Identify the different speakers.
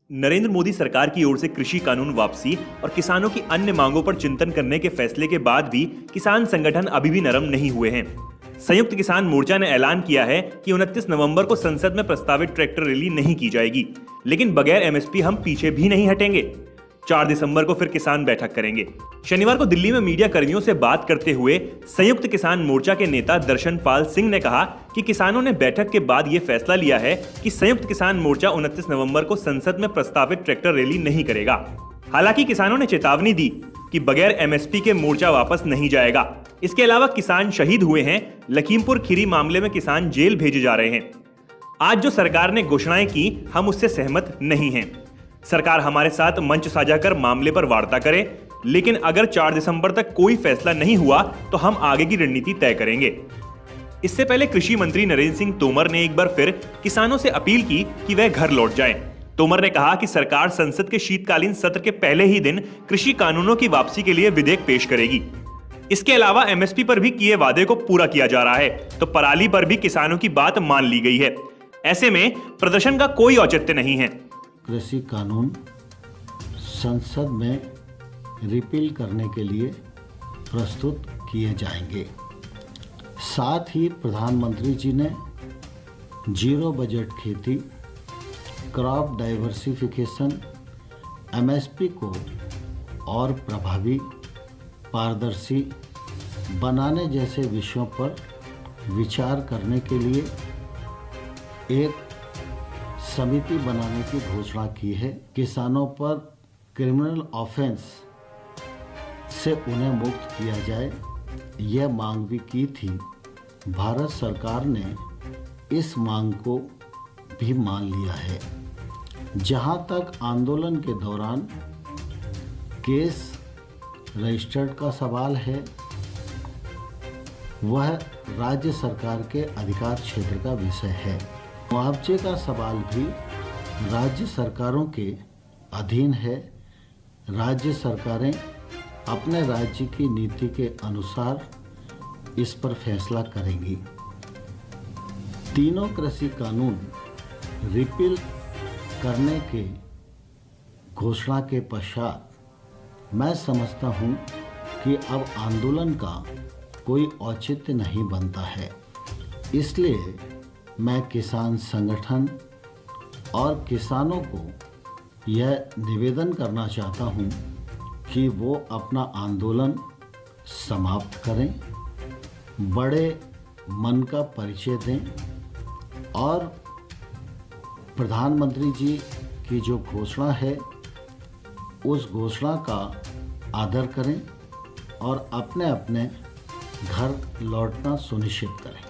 Speaker 1: नरेंद्र मोदी सरकार की ओर से कृषि कानून वापसी और किसानों की अन्य मांगों पर चिंतन करने के फैसले के बाद भी किसान संगठन अभी भी नरम नहीं हुए हैं। संयुक्त किसान मोर्चा ने ऐलान किया है कि 29 नवंबर को संसद में प्रस्तावित ट्रैक्टर रैली नहीं की जाएगी, लेकिन बगैर एमएसपी हम पीछे भी नहीं हटेंगे। 4 दिसंबर को फिर किसान बैठक करेंगे। शनिवार को दिल्ली में मीडिया कर्मियों से बात करते हुए संयुक्त किसान मोर्चा के नेता दर्शन पाल सिंह ने कहा कि किसानों ने बैठक के बाद ये फैसला लिया है कि संयुक्त किसान मोर्चा 29 नवंबर को संसद में प्रस्तावित ट्रैक्टर रैली नहीं करेगा। हालांकि किसानों ने चेतावनी दी कि बगैर एमएसपी के मोर्चा वापस नहीं जाएगा। इसके अलावा किसान शहीद हुए हैं। लखीमपुर खीरी मामले में किसान जेल भेजे जा रहे हैं। आज जो सरकार ने घोषणाएं की, हम उससे सहमत नहीं हैं। सरकार हमारे साथ मंच साझा कर मामले पर वार्ता करे, लेकिन अगर 4 दिसंबर तक कोई फैसला नहीं हुआ तो हम आगे की रणनीति तय करेंगे। इससे पहले कृषि मंत्री नरेंद्र सिंह तोमर ने एक बार फिर किसानों से अपील की कि वह घर लौट जाएं। तोमर ने कहा कि सरकार संसद के शीतकालीन सत्र के पहले ही दिन कृषि कानूनों की वापसी के लिए विधेयक पेश करेगी। इसके अलावा एमएसपी पर भी किए वादे को पूरा किया जा रहा है, तो पराली पर भी किसानों की बात मान ली गई है। ऐसे में प्रदर्शन का कोई औचित्य नहीं है।
Speaker 2: कृषि कानून संसद में रिपील करने के लिए प्रस्तुत किए जाएंगे। साथ ही प्रधानमंत्री जी ने जीरो बजट खेती, क्रॉप डाइवर्सिफिकेशन, एमएसपी को और प्रभावी, पारदर्शी बनाने जैसे विषयों पर विचार करने के लिए एक समिति बनाने की घोषणा की है। किसानों पर क्रिमिनल ऑफेंस से उन्हें मुक्त किया जाए, यह मांग भी की थी। भारत सरकार ने इस मांग को भी मान लिया है। जहां तक आंदोलन के दौरान केस रजिस्टर्ड का सवाल है, वह राज्य सरकार के अधिकार क्षेत्र का विषय है। मुआवजे का सवाल भी राज्य सरकारों के अधीन है। राज्य सरकारें अपने राज्य की नीति के अनुसार इस पर फैसला करेंगी। तीनों कृषि कानून रिपील करने के घोषणा के पश्चात मैं समझता हूं कि अब आंदोलन का कोई औचित्य नहीं बनता है। इसलिए मैं किसान संगठन और किसानों को यह निवेदन करना चाहता हूं कि वो अपना आंदोलन समाप्त करें, बड़े मन का परिचय दें और प्रधानमंत्री जी की जो घोषणा है उस घोषणा का आदर करें और अपने अपने घर लौटना सुनिश्चित करें।